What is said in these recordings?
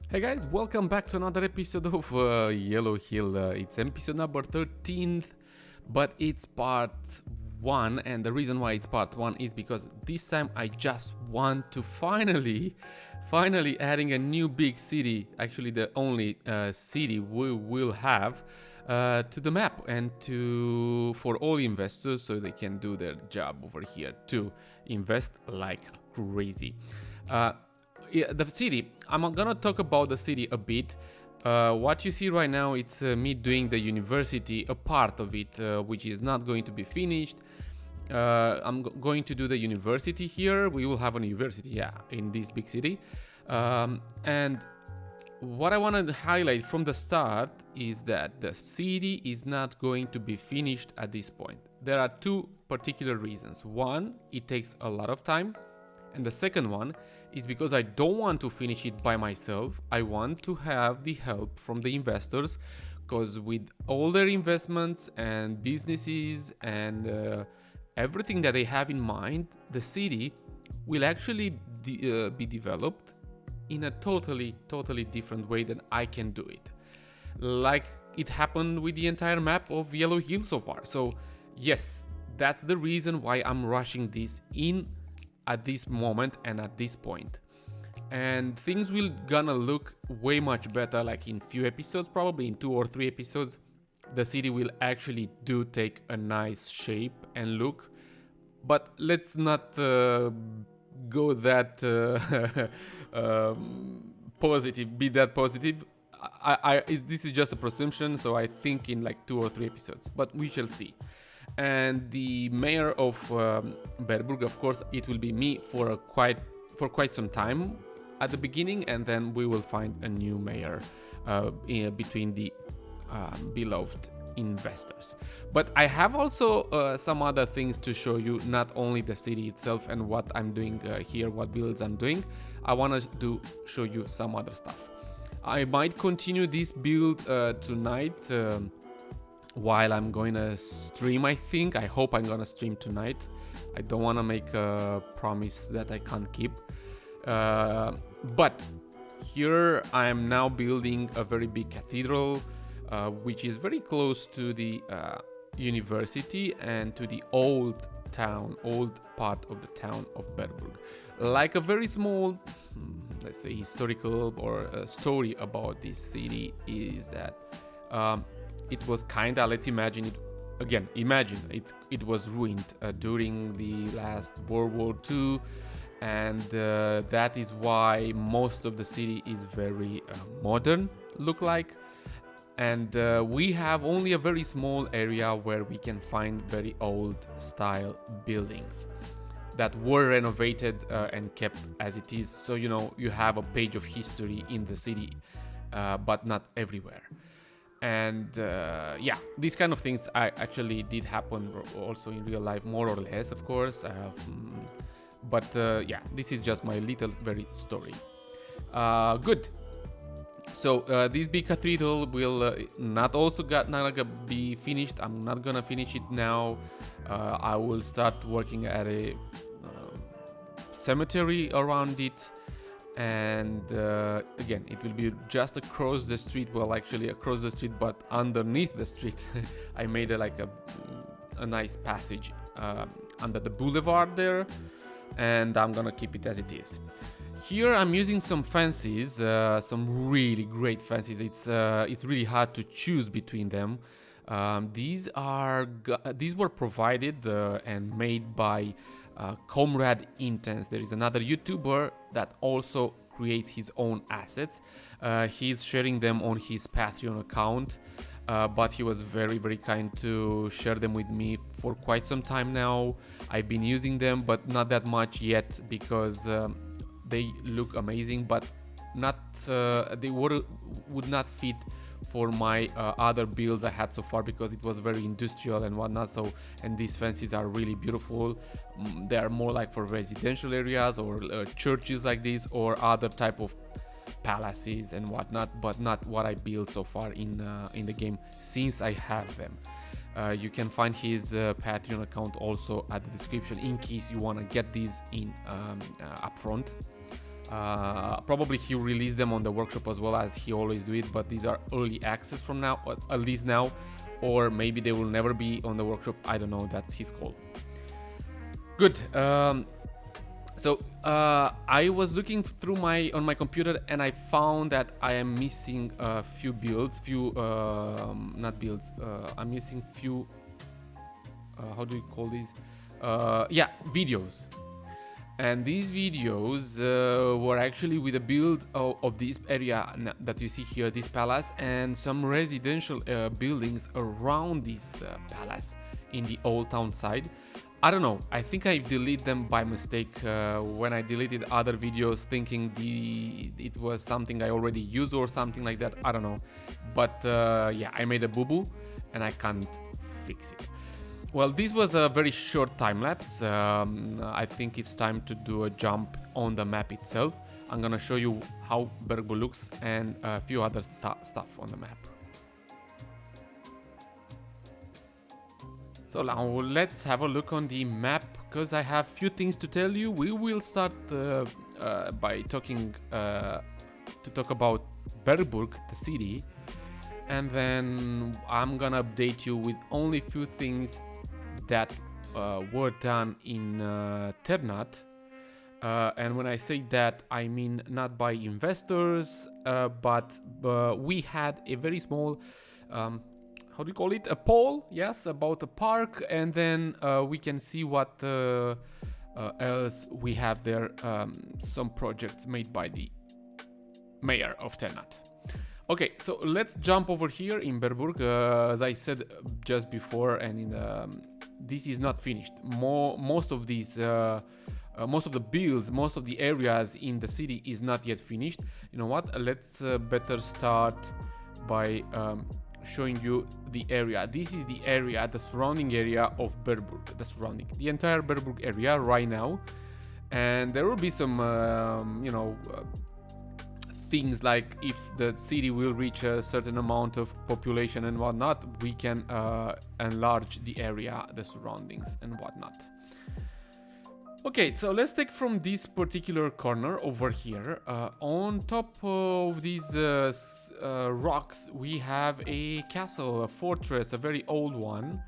Hey guys, welcome back to another episode of Yellow Hill. It's episode number 13th, but it's part 1, and the reason why it's part 1 is because this time I just want to finally adding a new big city, actually the only city we will have to the map and for all investors so they can do their job over here to invest like crazy. The city, I'm gonna talk about the city a bit. What you see right now, it's me doing the university, a part of it, which is not going to be finished. I'm going to do the university here. We will have a university, in this big city. And what I want to highlight from the start is that the city is not going to be finished at this point. There are two particular reasons. One, it takes a lot of time. And the second one is because I don't want to finish it by myself. I want to have the help from the investors, because with all their investments and businesses and everything that they have in mind, the city will actually be developed in a totally different way than I can do it. Like it happened with the entire map of Yellow Hill so far. So yes, that's the reason why I'm rushing this in at this moment and at this point. And things will gonna look way much better, like in few episodes, probably in 2 or 3 episodes. The city will actually do take a nice shape and look. But let's not go that positive, be that positive. This is just a presumption, so I think in like 2 or 3 episodes, but we shall see. And the mayor of BERGBURG, of course, it will be me for quite some time at the beginning, and then we will find a new mayor between the beloved investors. But I have also some other things to show you, not only the city itself and what I'm doing here, what builds I'm doing. I want to show you some other stuff. I might continue this build tonight while I'm going to stream, I think. I hope I'm going to stream tonight. I don't want to make a promise that I can't keep. But here I am now building a very big cathedral, which is very close to the university and to the old part of the town of BERGBURG. Like a very small, let's say, historical or story about this city is that it was kinda, let's imagine it again. Imagine it was ruined during the last World War II, and that is why most of the city is very modern look like. And we have only a very small area where we can find very old style buildings that were renovated and kept as it is. So you have a page of history in the city, but not everywhere. And these kind of things actually did happen also in real life, more or less, of course. But this is just my little very story. Good. So this big cathedral will not gonna be finished. I'm not gonna finish it now. I will start working at a cemetery around it. And again, it will be just across the street. Well, actually across the street, but underneath the street. I made a nice passage under the boulevard there, and I'm gonna keep it as it is. Here I'm using some fences, some really great fences. It's really hard to choose between them. These were provided and made by 𝗙𝗢𝗦𝗢𝗔𝗓. There is another YouTuber that also creates his own assets. He's sharing them on his Patreon account, but he was very kind to share them with me for quite some time now. I've been using them, but not that much yet, because they look amazing, but they would not fit for my other builds I had so far, because it was very industrial and whatnot. So, and these fences are really beautiful. They are more like for residential areas or churches like this, or other type of palaces and whatnot, but not what I built so far in the game, since I have them. You can find his Patreon account also at the description in case you want to get these in upfront. Probably he released them on the workshop as well, as he always do it, but these are early access from now, at least now, or maybe they will never be on the workshop. I don't know, that's his call. Good. So I was looking through on my computer, and I found that I am missing a few builds, not builds, I'm missing few, how do you call these? Yeah, videos. And these videos were actually with a build of this area that you see here, this palace, and some residential buildings around this palace in the old town side. I don't know, I think I deleted them by mistake when I deleted other videos, thinking it was something I already used or something like that. I don't know, but yeah, I made a boo-boo and I can't fix it. Well, this was a very short time lapse. I think it's time to do a jump on the map itself. I'm gonna show you how BERGBURG looks and a few other stuff on the map. So now let's have a look on the map, because I have few things to tell you. We will start by talking to talk about BERGBURG, the city, and then I'm gonna update you with only few things that were done in TERNAT. And when I say that, I mean not by investors, but we had a very small, how do you call it? A poll, yes, about a park, and then we can see what else we have there. Some projects made by the mayor of TERNAT. Okay, so let's jump over here in BERGBURG. As I said just before, and in this is not finished. Most of these, most of the builds, most of the areas in the city is not yet finished. You know what? Let's better start by showing you the area. This is the area, the surrounding area of BERGBURG, the entire BERGBURG area right now, and there will be some, you know, things like if the city will reach a certain amount of population and whatnot, we can enlarge the area, the surroundings and whatnot. Okay, so let's take from this particular corner over here. On top of these rocks, we have a castle, a fortress, a very old one.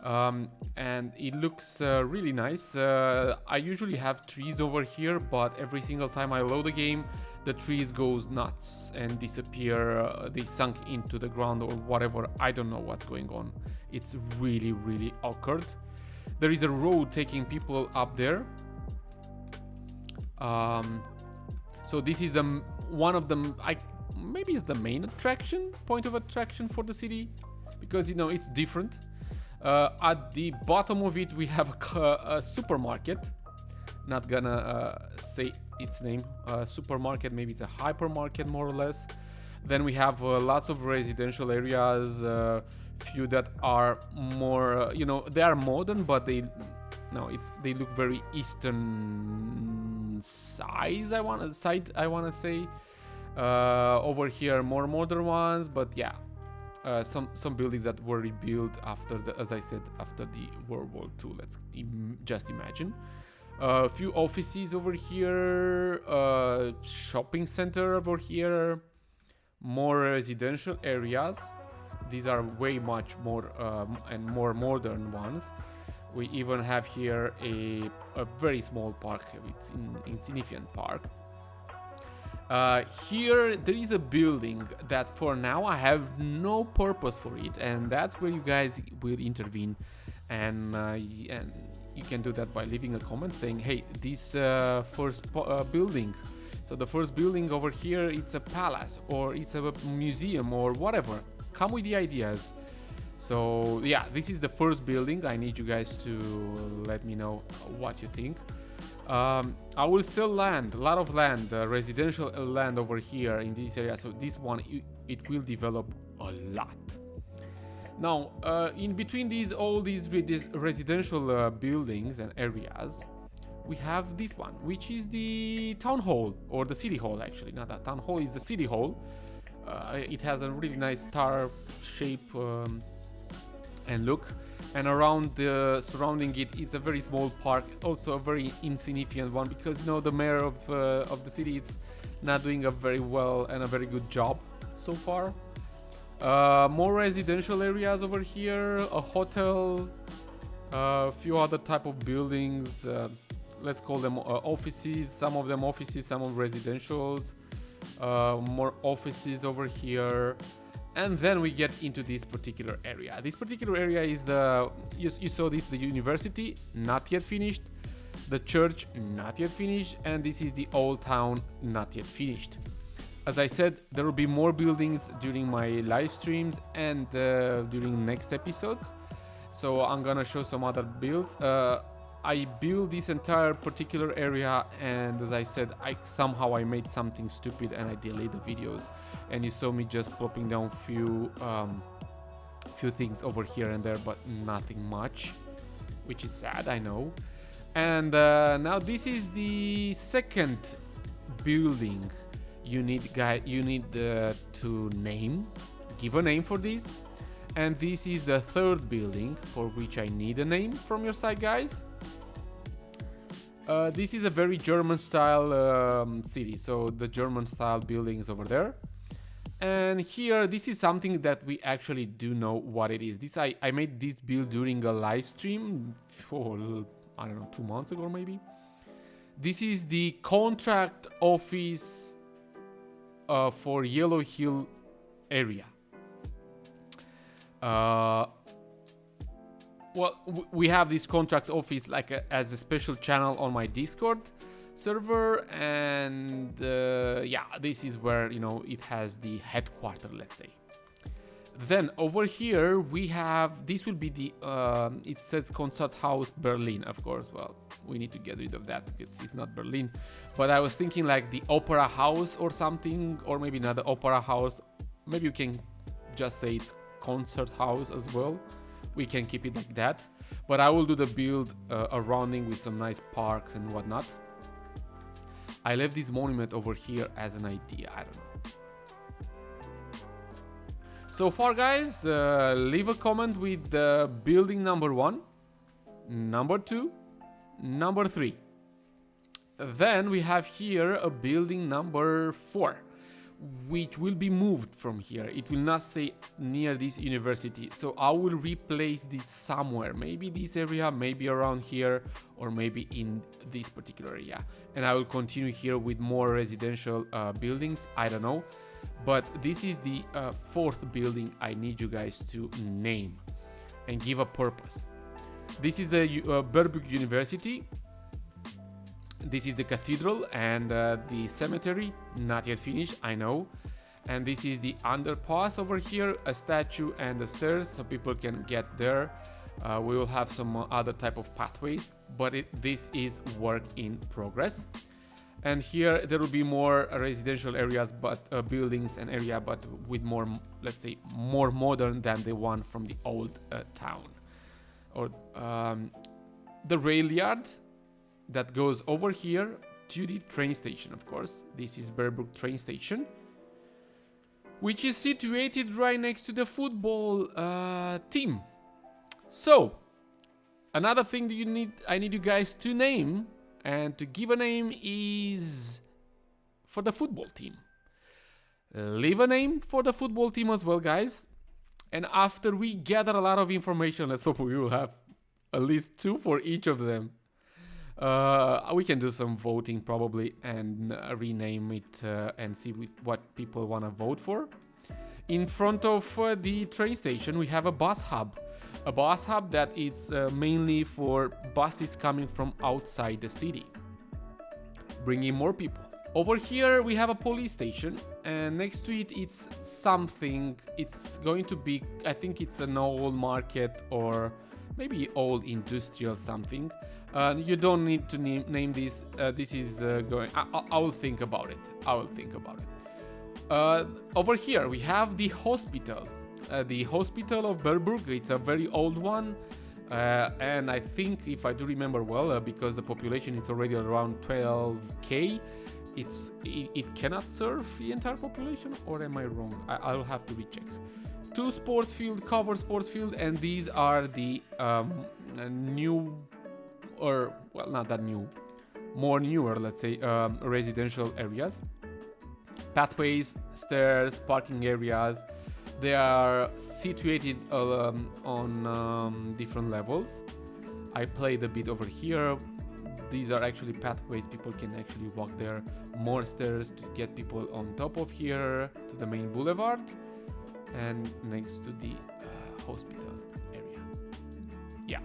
And it looks really nice. I usually have trees over here, but every single time I load the game, the trees goes nuts and disappear. They sunk into the ground or whatever. I don't know what's going on. It's really, really awkward. There is a road taking people up there. So this is one of them. Maybe it's the main point of attraction for the city, because you know it's different. At the bottom of it, we have a supermarket. Not gonna say its name. Supermarket, maybe it's a hypermarket more or less. Then we have lots of residential areas. Few that are more, you know, they are modern, but they look very Eastern size. I wanna say. Over here, more modern ones, but yeah. Some buildings that were rebuilt after as I said, after the World War II. Let's just imagine. A few offices over here, shopping center over here, more residential areas. These are way much more and more modern ones. We even have here a very small park. It's insignificant park. Here there is a building that for now I have no purpose for it, and that's where you guys will intervene, and you can do that by leaving a comment saying, hey, this first building, so the first building over here, it's a palace or it's a museum or whatever. Come with the ideas. So yeah, this is the first building. I need you guys to let me know what you think. I will sell land, a lot of land, residential land over here in this area. So this one, it will develop a lot. Now, in between all these residential buildings and areas, we have this one, which is the town hall, or the city hall actually. Not that town hall, is the city hall. It has a really nice star shape and look. and around the surrounding it's a very small park, also a very insignificant one, because the mayor of the city is not doing a very well and a very good job so far. More residential areas over here, a hotel, a few other type of buildings, let's call them offices, some of them offices, some of residentials, more offices over here. And then we get into this particular area. This particular area is you saw this, the university, not yet finished, the church, not yet finished, and this is the old town, not yet finished. As I said, there will be more buildings during my live streams and during next episodes. So I'm gonna show some other builds. I built this entire particular area, and as I said, somehow I made something stupid and I delayed the videos, and you saw me just plopping down few things over here and there, but nothing much, which is sad, I know. And now this is the second building you need to give a name for this, and this is the third building for which I need a name from your side, guys. This is a very German style city, so the German style buildings over there. And here, this is something that we actually do know what it is. I made this build during a live stream for, I don't know, 2 months ago maybe. This is the contract office for Yellow Hill area. Well, we have this contract office as a special channel on my Discord server, and yeah, this is where it has the headquarters, let's say. Then over here we have, this will be the it says Concerthaus Berlin, of course. Well, we need to get rid of that because it's not Berlin, but I was thinking like the opera house or something, or maybe not the opera house, maybe you can just say it's concert house as well. We can keep it like that, but I will do the build surrounding with some nice parks and whatnot. I left this monument over here as an idea, I don't know. So far, guys, leave a comment with building number 1, number 2, number 3. Then we have here a building number 4, which will be moved from here. It will not stay near this university, so I will replace this somewhere, maybe this area, maybe around here, or maybe in this particular area, and I will continue here with more residential buildings, I don't know. But this is the 4th building I need you guys to name and give a purpose. This is the BERGBURG University. This is the cathedral and the cemetery, not yet finished, I know. And this is the underpass over here, a statue and the stairs, so people can get there. We will have some other type of pathways, but this is work in progress. And here there will be more residential areas, but buildings and area, but with more, let's say, more modern than the one from the old town. Or the rail yard that goes over here to the train station, of course. This is BERGBURG train station, which is situated right next to the football team. So, another thing that I need you guys to name and to give a name is for the football team. Leave a name for the football team as well, guys. And after we gather a lot of information, let's hope we will have at least 2 for each of them. We can do some voting probably and rename it and see what people want to vote for. In front of the train station, we have a bus hub. A bus hub that is mainly for buses coming from outside the city, bringing more people. Over here we have a police station, and next to it it's something, it's going to be, I think it's an old market or maybe old industrial something. You don't need to name this, this is going, I will think about it, over here we have the hospital. The hospital of BERGBURG, it's a very old one, and I think, if I do remember well, because the population is already around 12k, it cannot serve the entire population, or am I wrong? I'll have to recheck. 2 sports field, covered sports field, and these are the new, or well, not that new, more newer, let's say, residential areas. Pathways, stairs, parking areas. They are situated on different levels. I played a bit over here. These are actually pathways. People can actually walk there. More stairs to get people on top of here to the main boulevard and next to the hospital area. Yeah.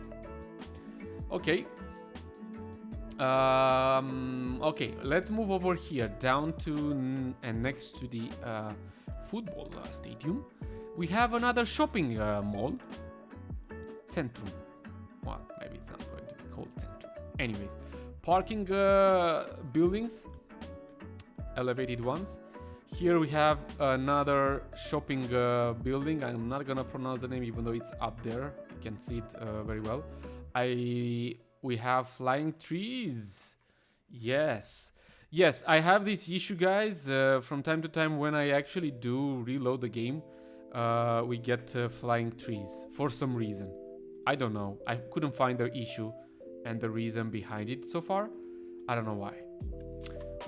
Okay. Okay, let's move over here down to and next to the football stadium. We have another shopping mall. Centrum. Well, maybe it's not going to be called Centrum. Anyways, parking buildings, elevated ones. Here we have another shopping building. I'm not gonna pronounce the name even though it's up there. You can see it very well. We have flying trees. Yes. Yes, I have this issue, guys. From time to time when I actually do reload the game, we get flying trees for some reason. I don't know. I couldn't find the issue and the reason behind it so far. I don't know why.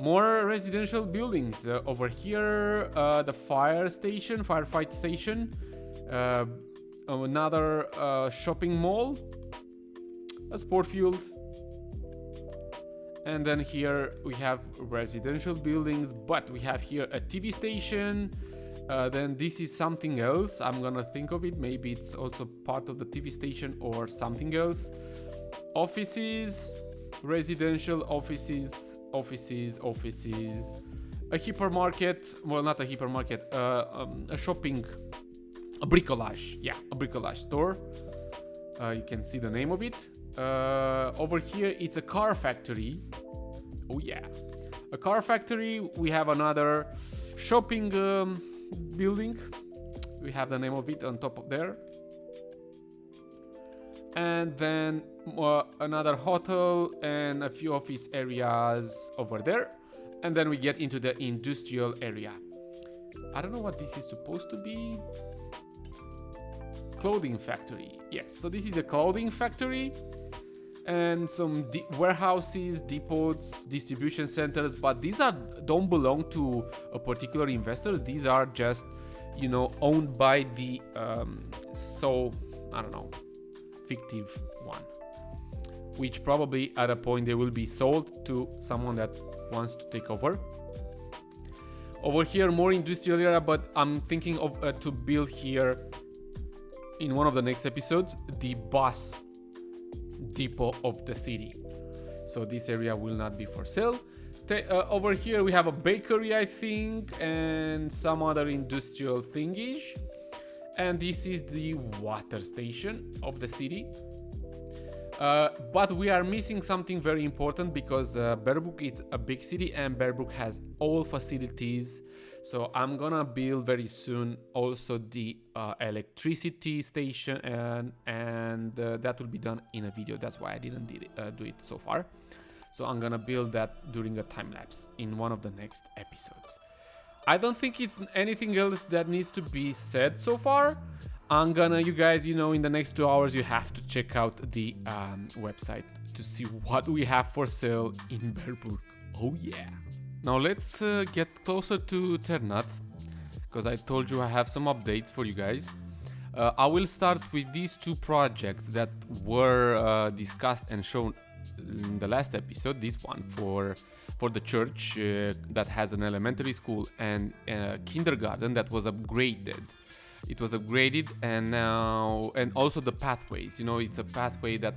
More residential buildings. Over here, the firefight station. Another shopping mall. A sport field. And then here we have residential buildings, but we have here a TV station. Then this is something else. I'm gonna think of it. Maybe it's also part of the TV station or something else. Offices, residential offices. A hypermarket. Well, not a hypermarket. A bricolage. Yeah, a bricolage store. You can see the name of it. Over here it's a car factory. Oh yeah, a car factory. We have another shopping building. We have the name of it on top of there. And then another hotel and a few office areas over there. And then we get into the industrial area. I don't know what this is supposed to be. Clothing factory. Yes, so this is a clothing factory. And some warehouses, depots, distribution centers, but these don't belong to a particular investor. These are just, you know, owned by the I don't know, fictive one, which probably at a point they will be sold to someone that wants to take over. Over here, more industrial area, but I'm thinking of to build here in one of the next episodes the bus depot of the city. So this area will not be for sale. Over here we have a bakery, I think, and some other industrial thingies. And this is the water station of the city. But we are missing something very important because BERGBURG is a big city and BERGBURG has all facilities. So I'm gonna build very soon also the electricity station, and that will be done in a video. That's why I didn't do it so far. So I'm gonna build that during a time lapse in one of the next episodes. I don't think it's anything else that needs to be said so far. You guys, you know, in the next 2 hours you have to check out the website to see what we have for sale in BERGBURG. Oh yeah. Now let's get closer to TERNAT, because I told you I have some updates for you guys. I will start with these 2 projects that were discussed and shown in the last episode. This one for the church that has an elementary school and a kindergarten that was upgraded. It was upgraded, and also the pathways. You know, it's a pathway that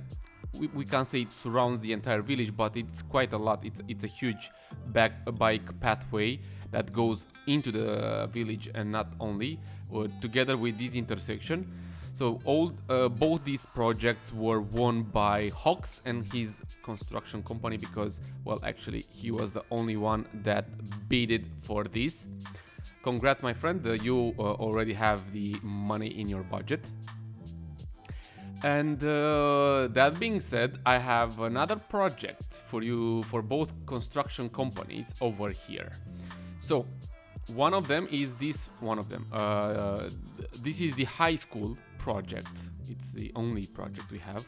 we can't say it surrounds the entire village, but it's quite a lot. It's a huge bike pathway that goes into the village and not only, together with this intersection. So both these projects were won by Hawks and his construction company, because, well, actually he was the only one that bidded for this. Congrats, my friend, you already have the money in your budget. And that being said, I have another project for you for both construction companies over here. So one of them is this this is the high school project. It's the only project we have.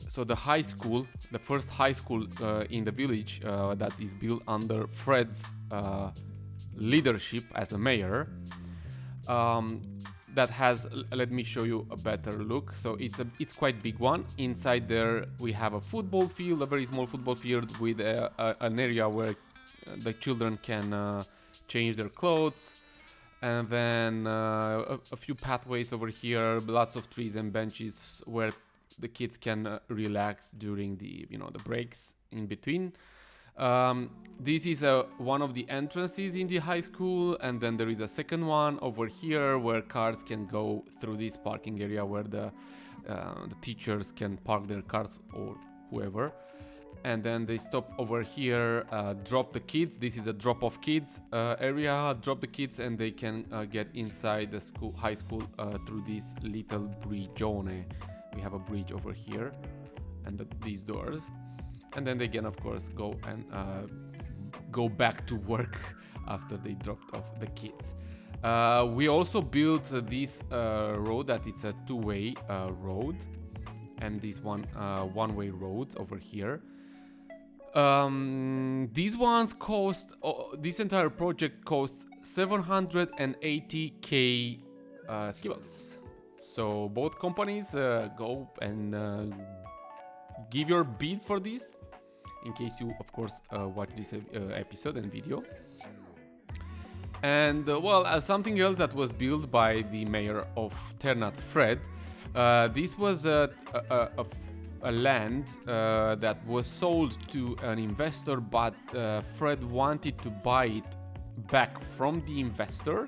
So the high school, the first high school in the village that is built under Fred's leadership as a mayor. That has, let me show you a better look. So it's quite big one. Inside there we have a football field, a very small football field with an area where the children can change their clothes, and then a few pathways over here, lots of trees and benches where the kids can relax during the the breaks in between. This is one of the entrances in the high school, and then there is a second one over here where cars can go through this parking area where the teachers can park their cars or whoever. And then they stop over here, drop the kids. This is a drop-off kids area. Drop the kids and they can get inside the high school through this little bridgeone. We have a bridge over here and these doors. And then they can, of course, go and go back to work after they dropped off the kids. We also built this road that it's a two-way road, and this one-way roads over here. These ones cost, this entire project costs 780k skibitths. So both companies go and give your bid for this, in case you, of course, watch this episode and video. And well, something else that was built by the mayor of TERNAT, Fred. This was a land that was sold to an investor, but Fred wanted to buy it back from the investor.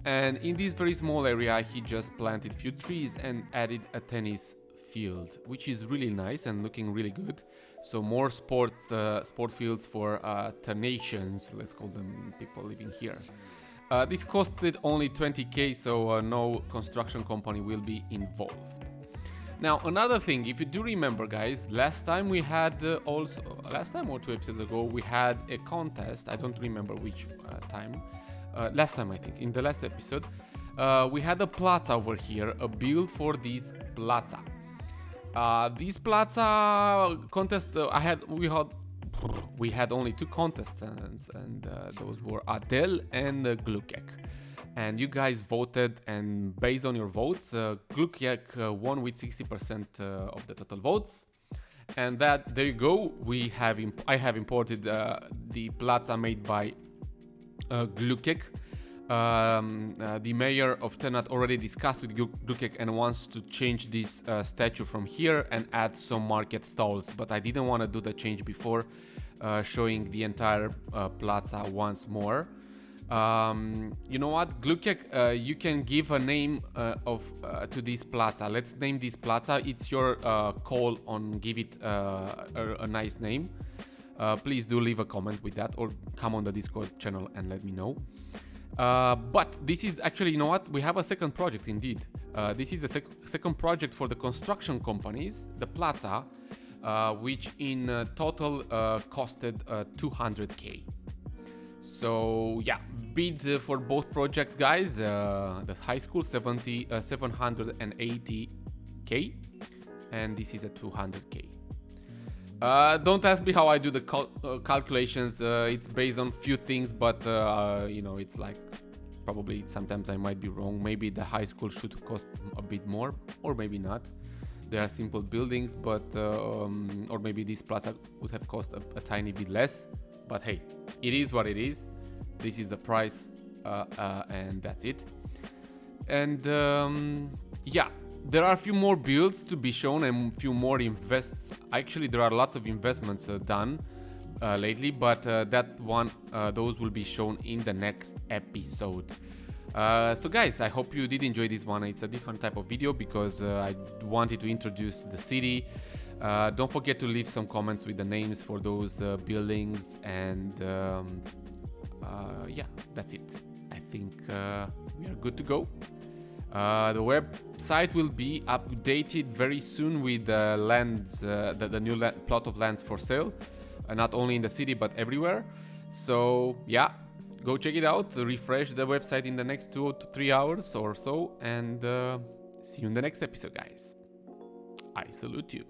And in this very small area, he just planted a few trees and added a tennis field, which is really nice and looking really good. So more sport fields for Ternatians, let's call them, people living here. This costed only 20k, so no construction company will be involved. Now, another thing, if you do remember, guys, last time we had last time or 2 episodes ago, we had a contest. I don't remember which time. Last time, I think, in the last episode, we had a plaza over here, a build for this plaza. This plaza contest, we had only 2 contestants, and those were Adel and 𝗥𝗘𝗦𝗢𝗥. And you guys voted, and based on your votes, 𝗥𝗘𝗦𝗥 won with 60% of the total votes. And there you go. I have imported the plaza made by 𝗥𝗘𝗦𝗥. The mayor of TERNAT already discussed with 𝗥𝗘𝗦𝗥 and wants to change this statue from here and add some market stalls, but I didn't want to do the change before showing the entire plaza once more. You know what, 𝗥𝗘𝗦𝗥, you can give a name to this plaza. Let's name this plaza. It's your call on give it a nice name. Please do leave a comment with that, or come on the Discord channel and let me know. But this is actually, you know what, we have a second project indeed. This is a second project for the construction companies, the plaza, which in total costed 200k. So yeah, bid for both projects, guys. The high school 780k, and this is a 200k. Don't ask me how I do the calculations. It's based on few things, but it's like probably sometimes I might be wrong. Maybe the high school should cost a bit more, or maybe not. They are simple buildings, but or maybe this plaza would have cost a tiny bit less. But hey, it is what it is. This is the price, and that's it. And yeah, there are a few more builds to be shown and a few more Actually, there are lots of investments done lately, but those will be shown in the next episode. So guys, I hope you did enjoy this one. It's a different type of video because I wanted to introduce the city. Don't forget to leave some comments with the names for those buildings, and yeah, that's it. I think we are good to go. The site will be updated very soon with lands, the new plot of lands for sale, not only in the city but everywhere. So yeah, go check it out, refresh the website in the next 2 to 3 hours or so, and see you in the next episode, guys. I salute you.